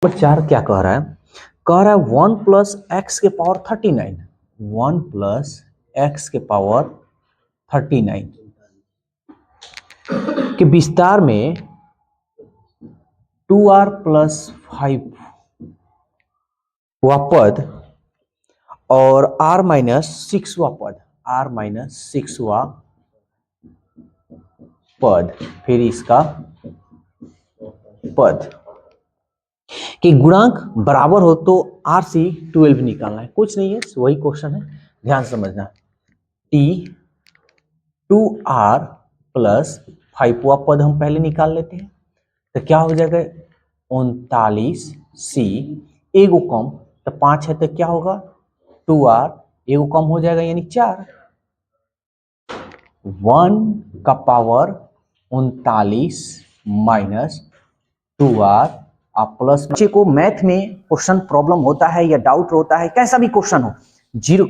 Number 4 क्या कह रहा है? कह रहा है 1 प्लस एक्स के पावर 39, 1 प्लस एक्स के पावर 39 के विस्तार में 2r प्लस 5 वा पद और r माइनस 6 वा पद, r माइनस 6 वा पद, फिर इसका पद कि गुणांक बराबर हो तो आर सी 12 निकालना है। कुछ नहीं है, वही क्वेश्चन है, ध्यान समझना। टी 2r प्लस 5 वा पद हम पहले निकाल लेते हैं, तो क्या हो जाएगा 39 सी, एगो कम तो 5 है तो क्या होगा 2r, एगो कम हो जाएगा यानी 4, 1 का पावर 39 माइनस 2r आप प्लस। बच्चे को मैथ में क्वेश्चन प्रॉब्लम होता है या डाउट होता है, कैसा भी क्वेश्चन हो,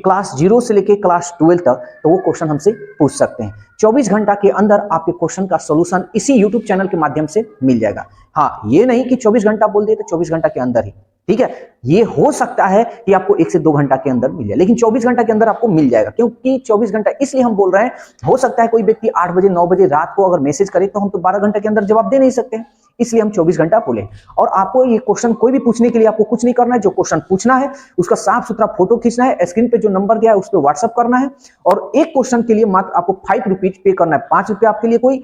क्लास 0 से लेके क्लास 12 तक, तो वो क्वेश्चन हमसे पूछ सकते हैं। 24 घंटा के अंदर आपके क्वेश्चन का सॉल्यूशन इसी यूट्यूब चैनल के माध्यम से मिल जाएगा। हाँ, ये नहीं कि 24 घंटा बोल दिए तो 24 घंटा के अंदर ही, ठीक है, ये हो सकता है कि आपको 1 से 2 घंटा के अंदर मिल जाए, लेकिन 24 घंटा के अंदर आपको मिल जाएगा। क्योंकि 24 घंटा इसलिए हम बोल रहे हैं, हो सकता है कोई व्यक्ति 8 बजे 9 बजे रात को अगर मैसेज करे तो हम तो 12 घंटे के अंदर जवाब दे नहीं सकते हैं, इसलिए हम 24 घंटा बोले। और आपको ये क्वेश्चन कोई भी पूछने के लिए आपको कुछ नहीं करना है, जो क्वेश्चन पूछना है उसका साफ सुथरा फोटो खींचना है, स्क्रीन पे जो नंबर गया है उस पर व्हाट्सअप करना है, और एक क्वेश्चन के लिए मात्र आपको 5 रुपीज पे करना है। 5 रुपये आपके लिए कोई,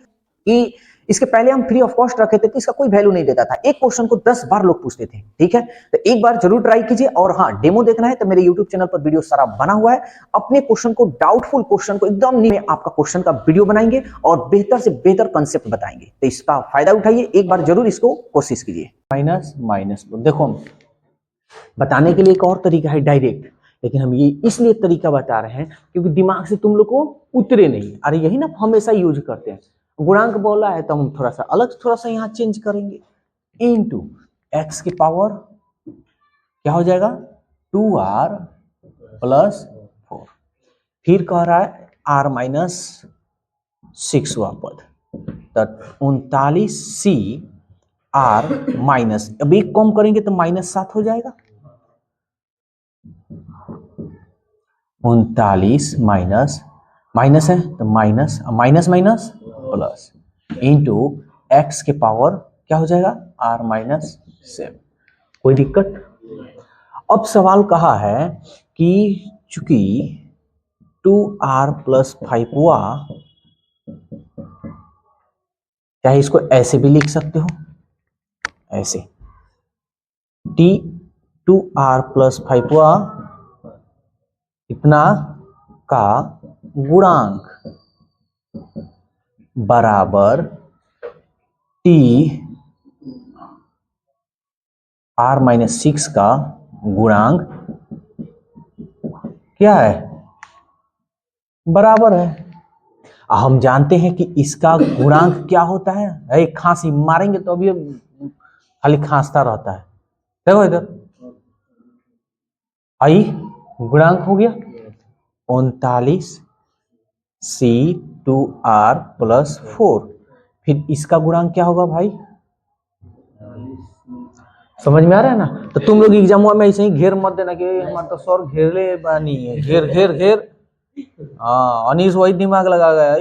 कि इसके पहले हम फ्री ऑफ कॉस्ट रखे थे तो इसका कोई वैल्यू नहीं देता था, एक क्वेश्चन को 10 बार लोग पूछते थे, ठीक है, तो एक बार जरूर ट्राई कीजिए। और हाँ, डेमो देखना है तो मेरे यूट्यूब चैनल पर वीडियो सारा बना हुआ है, अपने क्वेश्चन को, डाउटफुल क्वेश्चन को एकदम नहीं, आपका क्वेश्चन का वीडियो बनाएंगे और बेहतर से बेहतर कंसेप्ट बताएंगे, तो इसका फायदा उठाइए, एक बार जरूर इसको कोशिश कीजिए। माइनस माइनस देखो, बताने के लिए एक और तरीका है डायरेक्ट, लेकिन हम ये इसलिए तरीका बता रहे हैं क्योंकि दिमाग से तुम लोग को उतरे नहीं। अरे यही ना हमेशा यूज करते हैं, गुणांक बोला है तो हम थोड़ा सा अलग, थोड़ा सा यहाँ चेंज करेंगे। इनटू एक्स की पावर क्या हो जाएगा 2r प्लस 4, फिर कह रहा है r माइनस 6 वा पद, तो 39 सी r माइनस, अब एक कम करेंगे तो -7 हो जाएगा, 39 माइनस माइनस है तो minus minus minus plus into X के पावर क्या हो जाएगा r माइनस 7। कोई दिक्कत? अब सवाल कहा है कि चूंकि 2r प्लस 5 हुआ, चाहे इसको ऐसे भी लिख सकते हो, ऐसे t 2r प्लस 5 हुआ इतना का गुणांक बराबर t r माइनस 6 का गुणांक क्या है, बराबर है। हम जानते हैं कि इसका गुणांक क्या होता है, अरे खांसी मारेंगे तो अभी खाली खांसता रहता है, देखो इधर आई गुणांक हो गया 39 सी 2r प्लस 4, फिर इसका गुणांक क्या होगा भाई, समझ में आ रहा है ना? तो तुम लोग एग्जाम में ऐसे ही घेर मत देना कि हमारा तो सर घेर ले बानी है, घेर घेर घेर। हाँ, अनीस वही दिमाग लगा गया,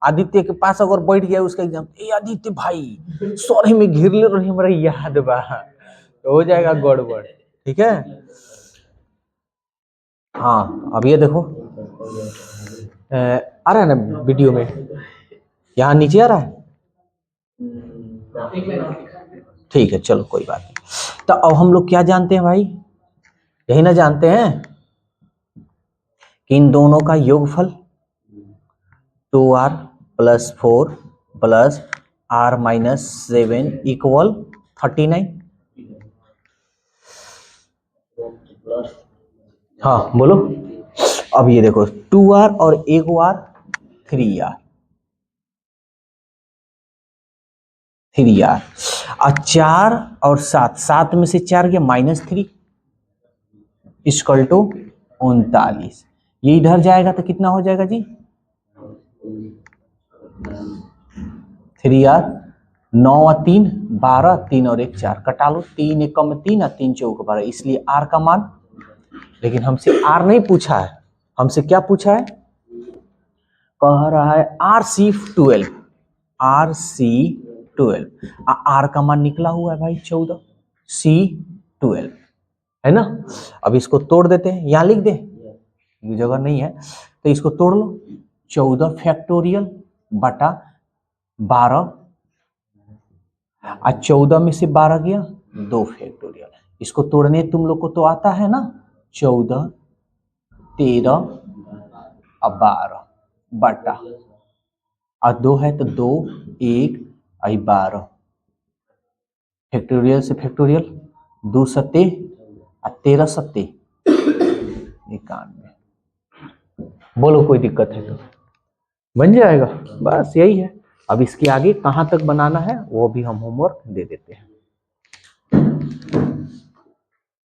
आदित्य के पास अगर बैठ गया उसका एग्जाम, ए आदित्य भाई सर ही में घेर ले रही हमारा याद बा, तो हो जाएगा गड़बड़, ठीक है। हाँ, अब ये देखो आ रहा है ना वीडियो में, यहाँ नीचे आ रहा है, ठीक है, चलो कोई बात नहीं। तो अब हम लोग क्या जानते हैं भाई, यही ना जानते हैं कि इन दोनों का योगफल 2r plus 4 plus r minus 7 equal 39। हाँ बोलो, अब ये देखो 2r और एक r 3r, 3r और 4 और 7, 7 में से 4 गया -3 इक्वल टू 39। ये इधर जाएगा तो कितना हो जाएगा जी 3r 9 और 3 12, 3 और 1 4, कटा लो, 3 1 में 3 और 3 चौक 12, इसलिए आर का मान, लेकिन हमसे आर नहीं पूछा है, हमसे क्या पूछा है, कह रहा है RC12, RC12, आर का मान निकला हुआ है भाई 14, C12 है ना। अब इसको तोड़ देते हैं, यहां लिख दे, ये जगह नहीं है तो इसको तोड़ लो, 14 फैक्टोरियल बटा 12, आज 14 में से 12 गया 2 फैक्टोरियल, इसको तोड़ने तुम लोग को तो आता है ना, 14 13 और 12 बटा, और 2 है तो 2 1 और 12, फैक्टोरियल से फैक्टोरियल, 2 सत्ते और 13 सत्ते 91, बोलो कोई दिक्कत है तो बन जाएगा, बस यही है। अब इसके आगे कहां तक बनाना है वो भी हम होमवर्क दे देते हैं।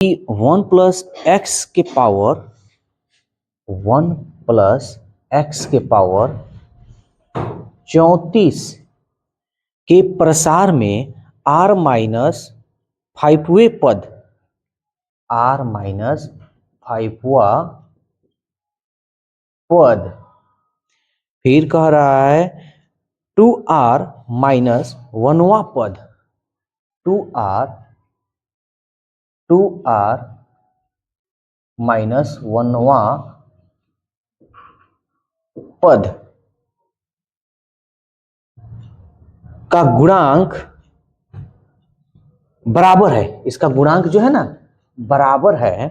1 प्लस एक्स के पावर 1 प्लस एक्स के पावर 34 के प्रसार में r माइनस 5वें पद, r माइनस 5वां पद, फिर कह रहा है 2r माइनस 1वां पद, 2r माइनस 1वां पद का गुणांक बराबर है, इसका गुणांक जो है ना बराबर है,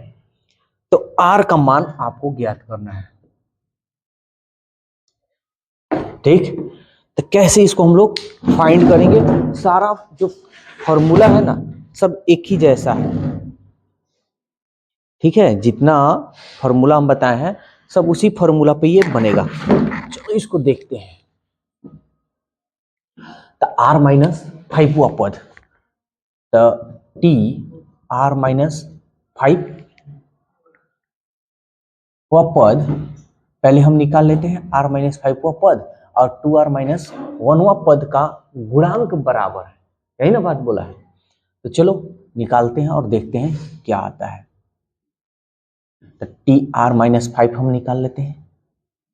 तो r का मान आपको ज्ञात करना है। ठीक, तो कैसे इसको हम लोग फाइंड करेंगे, सारा जो फॉर्मूला है ना सब एक ही जैसा है, ठीक है, जितना फॉर्मूला हम बताए हैं सब उसी फॉर्मूला पे ये बनेगा। चलो इसको देखते हैं, तो r माइनस 5वां पद, तो t r माइनस 5 वह पद पहले हम निकाल लेते हैं, r माइनस 5वां पद और 2r माइनस 1वां पद का गुणांक बराबर है, यही ना बात बोला है। तो चलो निकालते हैं और देखते हैं क्या आता है। तो टी आर माइनस 5 हम निकाल लेते हैं,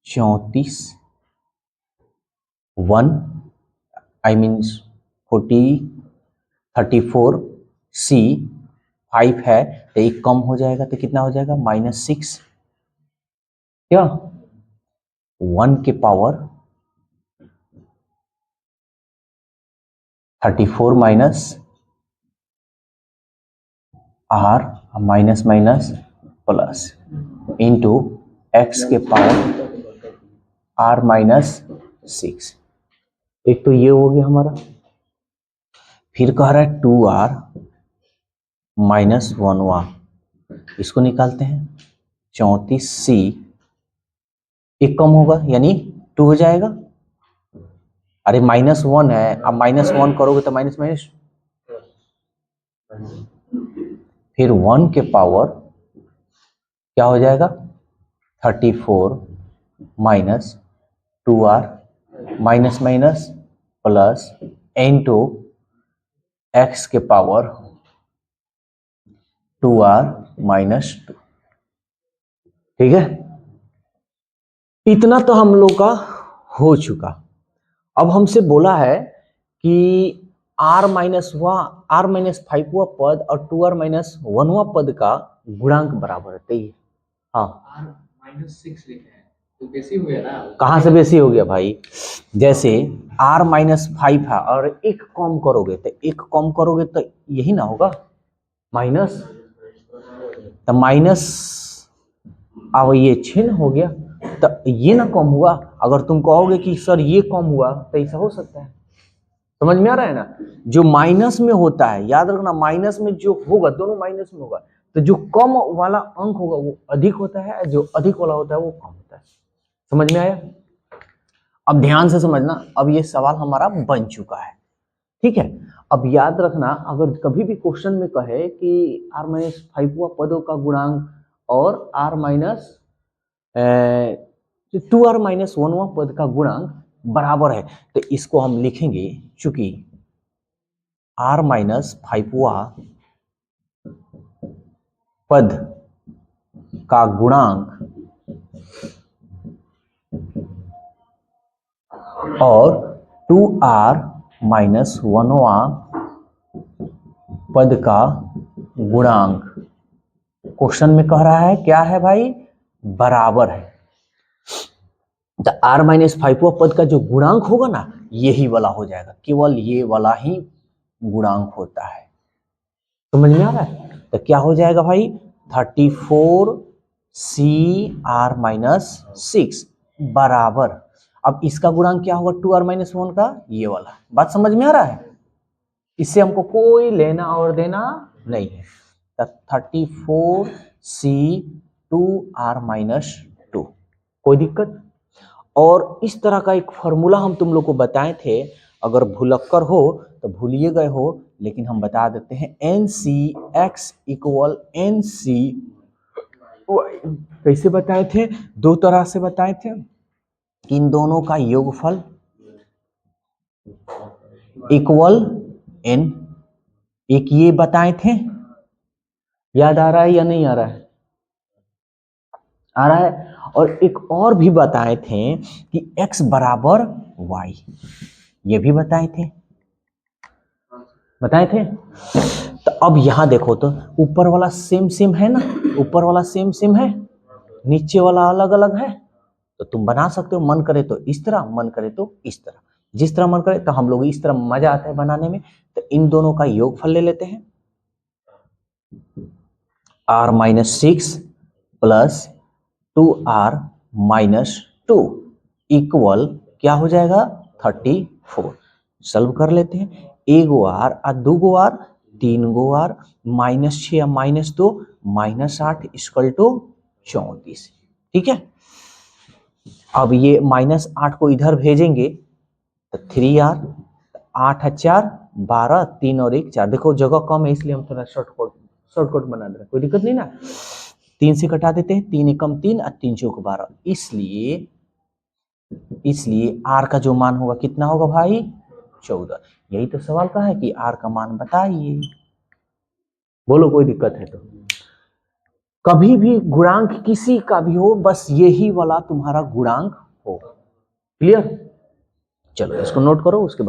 34 1 आई मीन्स 34 सी 5 है तो एक कम हो जाएगा तो कितना हो जाएगा -6, क्या 1 के power 34 minus R minus minus plus into X के पावर आर माइनस 6, एक तो ये हो गया हमारा, फिर कह रहा है 2r माइनस 1वां, इसको निकालते हैं, 34c एक कम होगा यानी 2 हो जाएगा, अरे -1 है, अब -1 करोगे तो माइनस माइनस, फिर 1 के पावर क्या हो जाएगा 34 minus 2r minus minus plus into X के पावर 2r माइनस 2, ठीक है, इतना तो हम लोग का हो चुका। अब हमसे बोला है कि r माइनस 5वां पद और 2r माइनस 1वां पद का गुणांक बराबर है, हाँ -6 लिखे हैं तो बेसी हो गया ना, कहाँ से बेसी हो गया भाई, जैसे r माइनस 5 है और एक कम करोगे तो यही ना होगा माइनस, तो माइनस अब ये छिन्न हो गया तो ये ना कम हुआ, अगर तुम कहोगे कि सर ये कम हुआ तो ऐसा हो सकता है, समझ में आ रहा है ना, जो माइनस में होता है याद रखना, माइनस में जो होगा दोनों माइनस में होगा, तो जो कम वाला अंक होगा वो अधिक होता है, जो अधिक वाला होता है वो कम होता है, समझ में आया। अब ध्यान से समझना, अब ये सवाल हमारा बन चुका है, ठीक है। अब याद रखना, अगर कभी भी क्वेश्चन में कहे कि r माइनस 5वां पदों का गुणांक और r माइनस 2r माइनस 1वां पद का गुणांक बराबर है, तो इसको हम लिखेंगे, चूंकि r माइनस 5वां पद का गुणांक और 2r माइनस 1वां पद का गुणांक क्वेश्चन में कह रहा है क्या है भाई, बराबर है। तो r माइनस 5वां पद का जो गुणांक होगा ना यही वाला हो जाएगा, केवल ये वाला ही गुणांक होता है। समझ में आ रहा है? तो क्या हो जाएगा भाई, 34c r माइनस 6 बराबर, अब इसका गुणांक क्या होगा 2r माइनस 1 का, ये वाला। बात समझ में आ रहा है? इससे हमको कोई लेना और देना नहीं है। 34c 2r माइनस 2, कोई दिक्कत? और इस तरह का एक फॉर्मूला हम तुम लोग को बताए थे, अगर भुलक्कर हो तो भूलिए गए हो, लेकिन हम बता देते हैं, NCX इक्वल NC कैसे बताए थे, दो तरह से बताए थे। इन दोनों का योगफल इक्वल n, एक ये बताए थे, याद आ रहा है या नहीं आ रहा है? आ रहा है। और एक और भी बताए थे कि x बराबर y, ये भी बताए थे, बताए थे। तो अब यहां देखो तो ऊपर वाला सेम सेम है ना, ऊपर वाला सेम सेम है, नीचे वाला अलग अलग है। तो तुम बना सकते हो, मन करे तो इस तरह, मन करे तो इस तरह, जिस तरह मन करे। तो हम लोग इस तरह मजा आता है बनाने में, तो इन दोनों का योगफल ले लेते हैं, r minus 6 plus 2r minus 2 equal क्या हो जाएगा 34। सॉल्व कर लेते हैं, एगो आर और दो गो आर, तीन गो आर, माइनस 6 या माइनस 2 माइनस 8 इक्वल टू 34। ठीक है, अब ये माइनस 8 को इधर भेजेंगे तो 3r, 8 है 4, 12, 3 और 1 4। देखो जगह कम है इसलिए हम थोड़ा शॉर्टकट बना दे रहे हैं, कोई दिक्कत नहीं ना। 3 से कटा देते हैं, 3 एकम 3 और 3 चौक 12, इसलिए r का जो मान होगा कितना होगा भाई 14। यही तो सवाल का है कि r का मान बताइए, बोलो कोई दिक्कत है तो। कभी भी गुणांक किसी का भी हो, बस यही वाला तुम्हारा गुणांक हो। क्लियर? चलो इसको नोट करो, उसके बाद